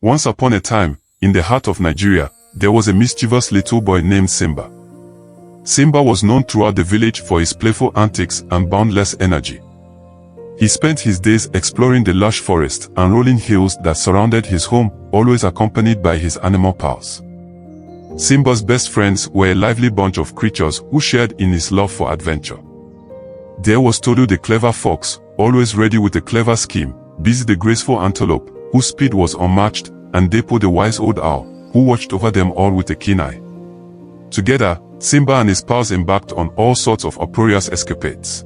Once upon a time, in the heart of Nigeria, there was a mischievous little boy named Simba. Simba was known throughout the village for his playful antics and boundless energy. He spent his days exploring the lush forest and rolling hills that surrounded his home, always accompanied by his animal pals. Simba's best friends were a lively bunch of creatures who shared in his love for adventure. There was Tolu the clever fox, always ready with a clever scheme, Busy the graceful antelope, whose speed was unmatched, and Depo the wise old owl, who watched over them all with a keen eye. Together, Simba and his pals embarked on all sorts of uproarious escapades.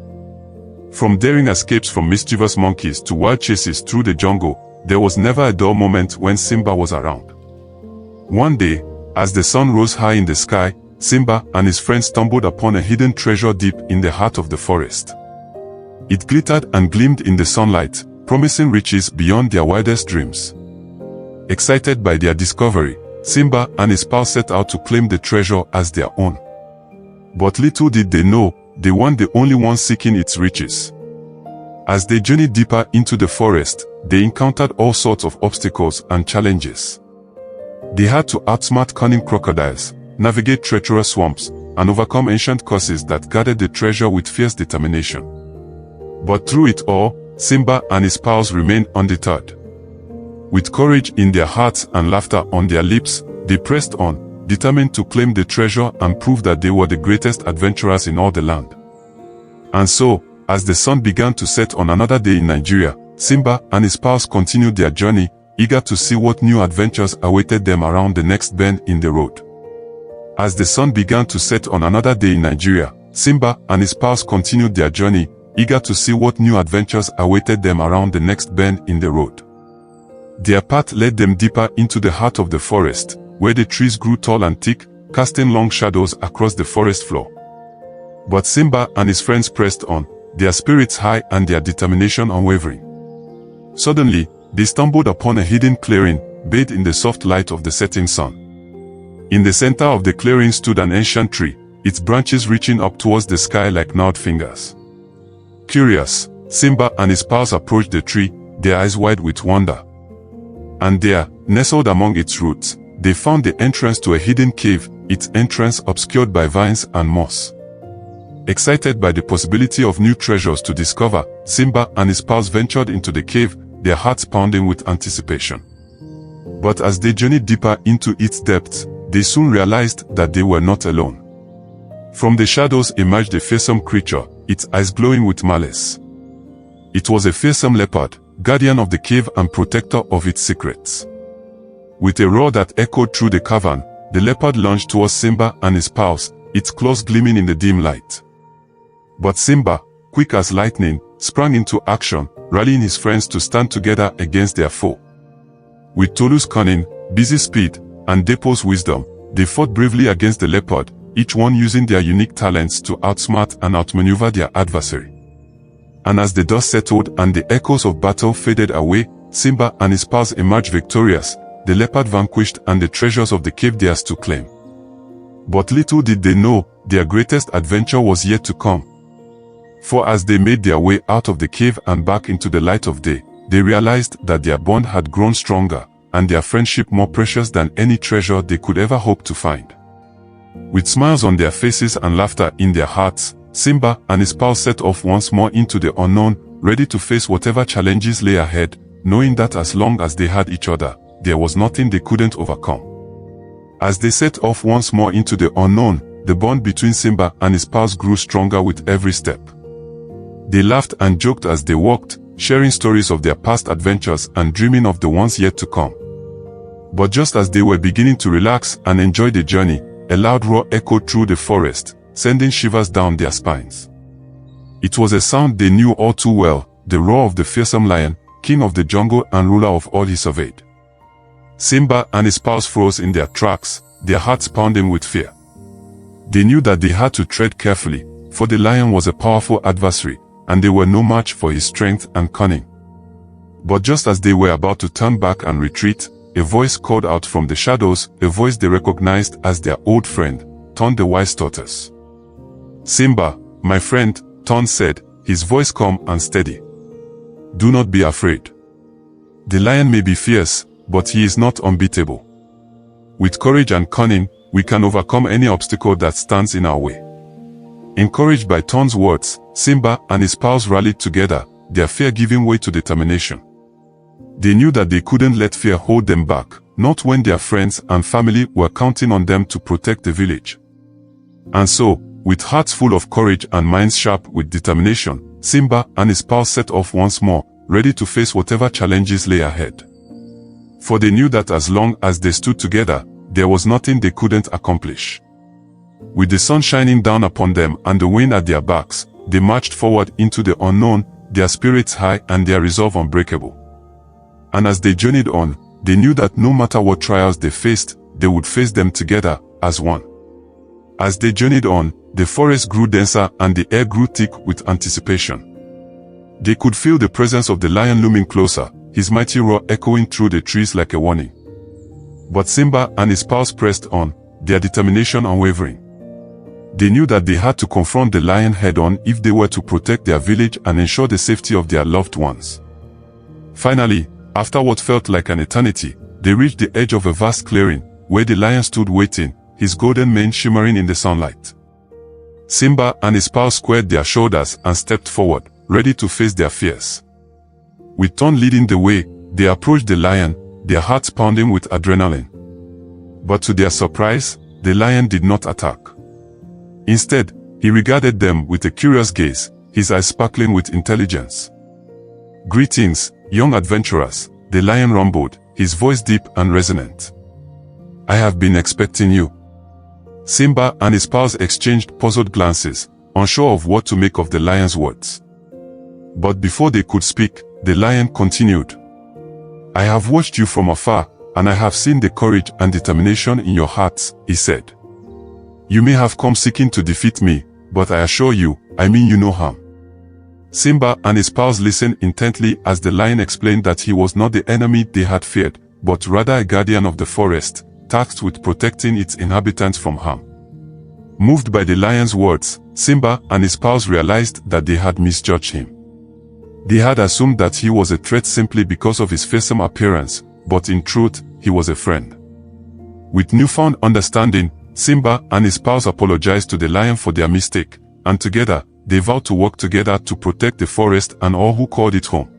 From daring escapes from mischievous monkeys to wild chases through the jungle, there was never a dull moment when Simba was around. One day, as the sun rose high in the sky, Simba and his friends stumbled upon a hidden treasure deep in the heart of the forest. It glittered and gleamed in the sunlight, promising riches beyond their wildest dreams. Excited by their discovery, Simba and his pals set out to claim the treasure as their own. But little did they know, they weren't the only ones seeking its riches. As they journeyed deeper into the forest, they encountered all sorts of obstacles and challenges. They had to outsmart cunning crocodiles, navigate treacherous swamps, and overcome ancient curses that guarded the treasure with fierce determination. But through it all, Simba and his pals remained undeterred. With courage in their hearts and laughter on their lips, they pressed on, determined to claim the treasure and prove that they were the greatest adventurers in all the land. And so, as the sun began to set on another day in Nigeria, Simba and his pals continued their journey, eager to see what new adventures awaited them around the next bend in the road. As the sun began to set on another day in Nigeria, Simba and his pals continued their journey, eager to see what new adventures awaited them around the next bend in the road. Their path led them deeper into the heart of the forest, where the trees grew tall and thick, casting long shadows across the forest floor. But Simba and his friends pressed on, their spirits high and their determination unwavering. Suddenly, they stumbled upon a hidden clearing, bathed in the soft light of the setting sun. In the center of the clearing stood an ancient tree, its branches reaching up towards the sky like gnarled fingers. Curious, Simba and his pals approached the tree, their eyes wide with wonder. And there, nestled among its roots, they found the entrance to a hidden cave, its entrance obscured by vines and moss. Excited by the possibility of new treasures to discover, Simba and his pals ventured into the cave, their hearts pounding with anticipation. But as they journeyed deeper into its depths, they soon realized that they were not alone. From the shadows emerged a fearsome creature, its eyes glowing with malice. It was a fearsome leopard, guardian of the cave and protector of its secrets. With a roar that echoed through the cavern, the leopard lunged towards Simba and his pals, its claws gleaming in the dim light. But Simba, quick as lightning, sprang into action, rallying his friends to stand together against their foe. With Tolu's cunning, Busy's speed, and Depo's wisdom, they fought bravely against the leopard, each one using their unique talents to outsmart and outmaneuver their adversary. And as the dust settled and the echoes of battle faded away, Simba and his pals emerged victorious, the leopard vanquished and the treasures of the cave theirs to claim. But little did they know, their greatest adventure was yet to come. For as they made their way out of the cave and back into the light of day, they realized that their bond had grown stronger, and their friendship more precious than any treasure they could ever hope to find. With smiles on their faces and laughter in their hearts, Simba and his pals set off once more into the unknown, ready to face whatever challenges lay ahead, knowing that as long as they had each other, there was nothing they couldn't overcome. As they set off once more into the unknown, the bond between Simba and his pals grew stronger with every step. They laughed and joked as they walked, sharing stories of their past adventures and dreaming of the ones yet to come. But just as they were beginning to relax and enjoy the journey, a loud roar echoed through the forest, sending shivers down their spines. It was a sound they knew all too well, the roar of the fearsome lion, king of the jungle and ruler of all he surveyed. Simba and his pals froze in their tracks, their hearts pounding with fear. They knew that they had to tread carefully, for the lion was a powerful adversary, and they were no match for his strength and cunning. But just as they were about to turn back and retreat, a voice called out from the shadows, a voice they recognized as their old friend, Ton the wise tortoise. "Simba, my friend," Ton said, his voice calm and steady. "Do not be afraid. The lion may be fierce, but he is not unbeatable. With courage and cunning, we can overcome any obstacle that stands in our way. Encouraged by Ton's words, Simba and his pals rallied together, their fear giving way to determination. They knew that they couldn't let fear hold them back, not when their friends and family were counting on them to protect the village. And so, with hearts full of courage and minds sharp with determination, Simba and his pals set off once more, ready to face whatever challenges lay ahead. For they knew that as long as they stood together, there was nothing they couldn't accomplish. With the sun shining down upon them and the wind at their backs, they marched forward into the unknown, their spirits high and their resolve unbreakable. And as they journeyed on, they knew that no matter what trials they faced, they would face them together, as one. As they journeyed on, the forest grew denser and the air grew thick with anticipation. They could feel the presence of the lion looming closer, his mighty roar echoing through the trees like a warning. But Simba and his pals pressed on, their determination unwavering. They knew that they had to confront the lion head-on if they were to protect their village and ensure the safety of their loved ones. Finally, after what felt like an eternity, they reached the edge of a vast clearing, where the lion stood waiting, his golden mane shimmering in the sunlight. Simba and his pals squared their shoulders and stepped forward, ready to face their fears. With Ton leading the way, they approached the lion, their hearts pounding with adrenaline. But to their surprise, the lion did not attack. Instead, he regarded them with a curious gaze, his eyes sparkling with intelligence. "Greetings, young adventurers," the lion rumbled, his voice deep and resonant. "I have been expecting you." Simba and his pals exchanged puzzled glances, unsure of what to make of the lion's words. But before they could speak, the lion continued. "I have watched you from afar, and I have seen the courage and determination in your hearts," he said. "You may have come seeking to defeat me, but I assure you, I mean you no harm." Simba and his pals listened intently as the lion explained that he was not the enemy they had feared, but rather a guardian of the forest, tasked with protecting its inhabitants from harm. Moved by the lion's words, Simba and his pals realized that they had misjudged him. They had assumed that he was a threat simply because of his fearsome appearance, but in truth, he was a friend. With newfound understanding, Simba and his pals apologized to the lion for their mistake, and together, they vowed to work together to protect the forest and all who called it home.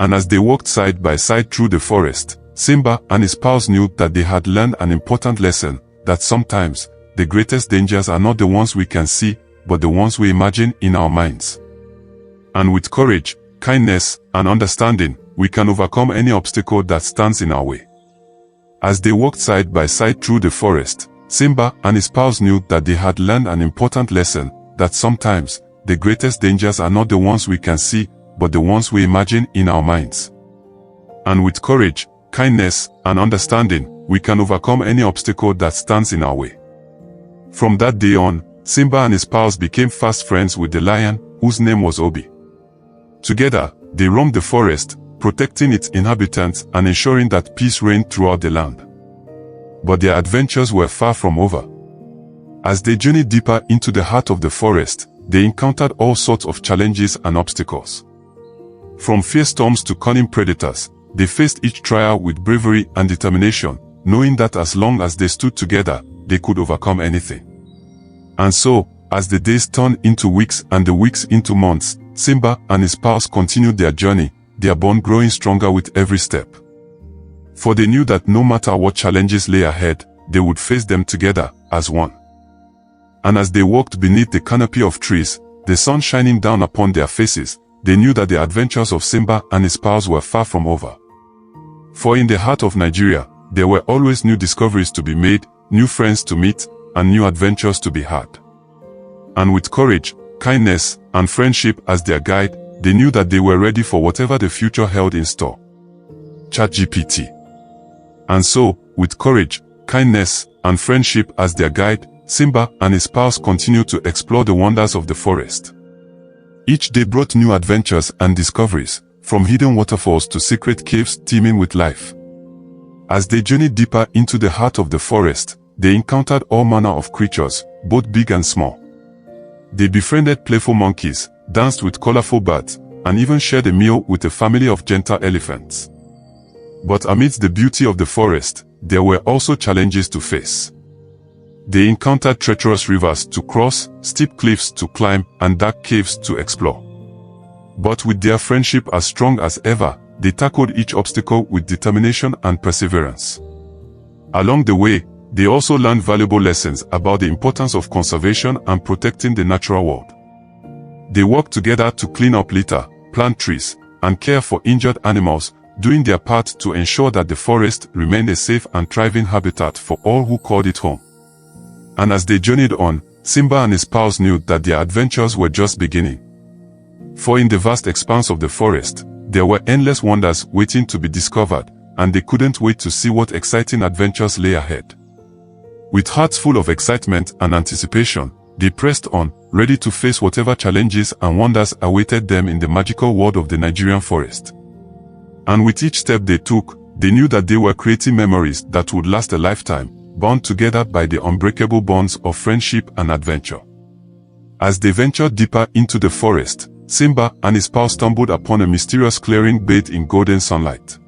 And as they walked side by side through the forest, Simba and his pals knew that they had learned an important lesson, that sometimes, the greatest dangers are not the ones we can see, but the ones we imagine in our minds. And with courage, kindness, and understanding, we can overcome any obstacle that stands in our way. As they walked side by side through the forest, Simba and his pals knew that they had learned an important lesson, that sometimes, the greatest dangers are not the ones we can see, but the ones we imagine in our minds. And with courage, kindness, and understanding, we can overcome any obstacle that stands in our way. From that day on, Simba and his pals became fast friends with the lion, whose name was Obi. Together, they roamed the forest, protecting its inhabitants and ensuring that peace reigned throughout the land. But their adventures were far from over. As they journeyed deeper into the heart of the forest, they encountered all sorts of challenges and obstacles. From fierce storms to cunning predators, they faced each trial with bravery and determination, knowing that as long as they stood together, they could overcome anything. And so, as the days turned into weeks and the weeks into months, Simba and his pals continued their journey, their bond growing stronger with every step. For they knew that no matter what challenges lay ahead, they would face them together, as one. And as they walked beneath the canopy of trees, the sun shining down upon their faces, they knew that the adventures of Simba and his pals were far from over. For in the heart of Nigeria, there were always new discoveries to be made, new friends to meet, and new adventures to be had. And with courage, kindness, and friendship as their guide, they knew that they were ready for whatever the future held in store. ChatGPT. And so, with courage, kindness, and friendship as their guide, Simba and his pals continued to explore the wonders of the forest. Each day brought new adventures and discoveries, from hidden waterfalls to secret caves teeming with life. As they journeyed deeper into the heart of the forest, they encountered all manner of creatures, both big and small. They befriended playful monkeys, danced with colorful birds, and even shared a meal with a family of gentle elephants. But amidst the beauty of the forest, there were also challenges to face. They encountered treacherous rivers to cross, steep cliffs to climb, and dark caves to explore. But with their friendship as strong as ever, they tackled each obstacle with determination and perseverance. Along the way, they also learned valuable lessons about the importance of conservation and protecting the natural world. They worked together to clean up litter, plant trees, and care for injured animals, doing their part to ensure that the forest remained a safe and thriving habitat for all who called it home. And as they journeyed on, Simba and his pals knew that their adventures were just beginning. For in the vast expanse of the forest, there were endless wonders waiting to be discovered, and they couldn't wait to see what exciting adventures lay ahead. With hearts full of excitement and anticipation, they pressed on, ready to face whatever challenges and wonders awaited them in the magical world of the Nigerian forest. And with each step they took, they knew that they were creating memories that would last a lifetime, bound together by the unbreakable bonds of friendship and adventure. As they ventured deeper into the forest, Simba and his pal stumbled upon a mysterious clearing bathed in golden sunlight.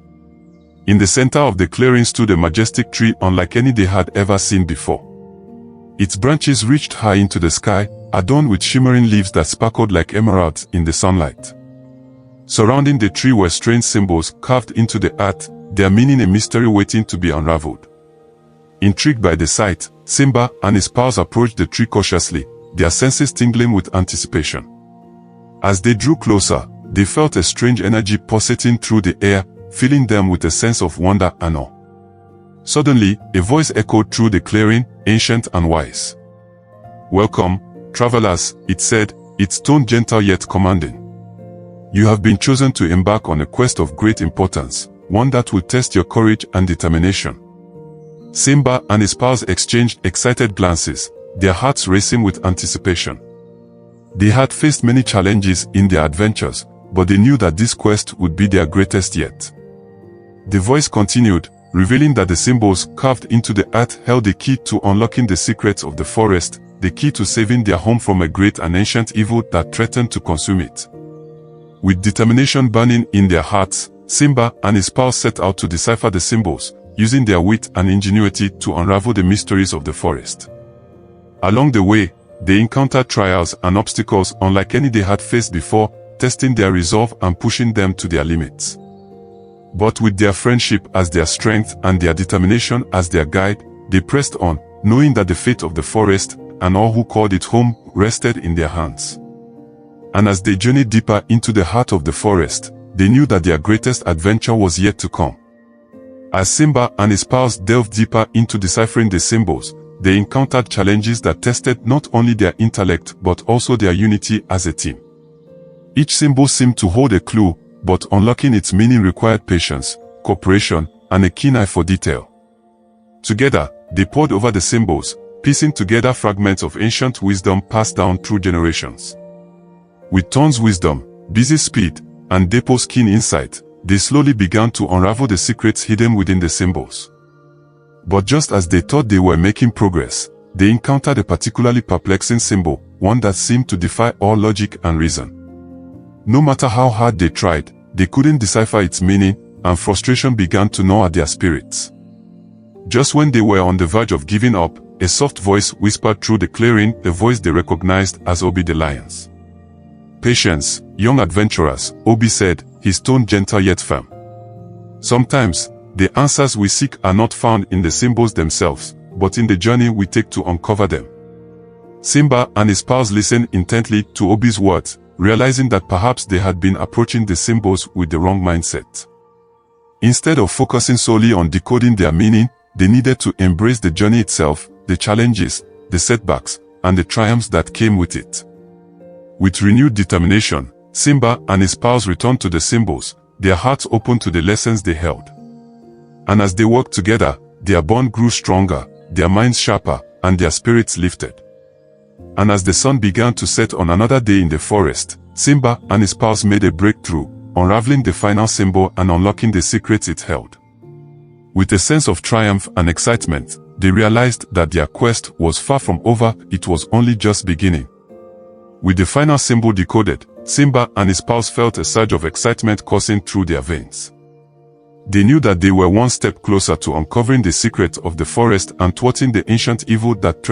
In the center of the clearing stood a majestic tree unlike any they had ever seen before. Its branches reached high into the sky, adorned with shimmering leaves that sparkled like emeralds in the sunlight. Surrounding the tree were strange symbols carved into the earth, their meaning a mystery waiting to be unraveled. Intrigued by the sight, Simba and his pals approached the tree cautiously, their senses tingling with anticipation. As they drew closer, they felt a strange energy pulsating through the air, filling them with a sense of wonder and awe. Suddenly, a voice echoed through the clearing, ancient and wise. "Welcome, travelers," it said, its tone gentle yet commanding. "You have been chosen to embark on a quest of great importance, one that will test your courage and determination." Simba and his pals exchanged excited glances, their hearts racing with anticipation. They had faced many challenges in their adventures, but they knew that this quest would be their greatest yet. The voice continued, revealing that the symbols carved into the earth held the key to unlocking the secrets of the forest, the key to saving their home from a great and ancient evil that threatened to consume it. With determination burning in their hearts, Simba and his pals set out to decipher the symbols, using their wit and ingenuity to unravel the mysteries of the forest. Along the way, they encountered trials and obstacles unlike any they had faced before, testing their resolve and pushing them to their limits. But with their friendship as their strength and their determination as their guide, they pressed on, knowing that the fate of the forest and all who called it home rested in their hands. And as they journeyed deeper into the heart of the forest, they knew that their greatest adventure was yet to come. As Simba and his pals delved deeper into deciphering the symbols, they encountered challenges that tested not only their intellect but also their unity as a team. Each symbol seemed to hold a clue, but unlocking its meaning required patience, cooperation, and a keen eye for detail. Together, they pored over the symbols, piecing together fragments of ancient wisdom passed down through generations. With Ton's wisdom, Busy's speed, and Depo's keen insight, they slowly began to unravel the secrets hidden within the symbols. But just as they thought they were making progress, they encountered a particularly perplexing symbol, one that seemed to defy all logic and reason. No matter how hard they tried, they couldn't decipher its meaning, and frustration began to gnaw at their spirits. Just when they were on the verge of giving up, a soft voice whispered through the clearing, a voice they recognized as Obi the lion's. "Patience, young adventurers," Obi said, his tone gentle yet firm. "Sometimes, the answers we seek are not found in the symbols themselves, but in the journey we take to uncover them." Simba and his pals listened intently to Obi's words, realizing that perhaps they had been approaching the symbols with the wrong mindset. Instead of focusing solely on decoding their meaning, they needed to embrace the journey itself, the challenges, the setbacks, and the triumphs that came with it. With renewed determination, Simba and his pals returned to the symbols, their hearts open to the lessons they held. And as they worked together, their bond grew stronger, their minds sharper, and their spirits lifted. And as the sun began to set on another day in the forest, Simba and his pals made a breakthrough, unraveling the final symbol and unlocking the secrets it held. With a sense of triumph and excitement, they realized that their quest was far from over, it was only just beginning. With the final symbol decoded, Simba and his pals felt a surge of excitement coursing through their veins. They knew that they were one step closer to uncovering the secret of the forest and thwarting the ancient evil that threatened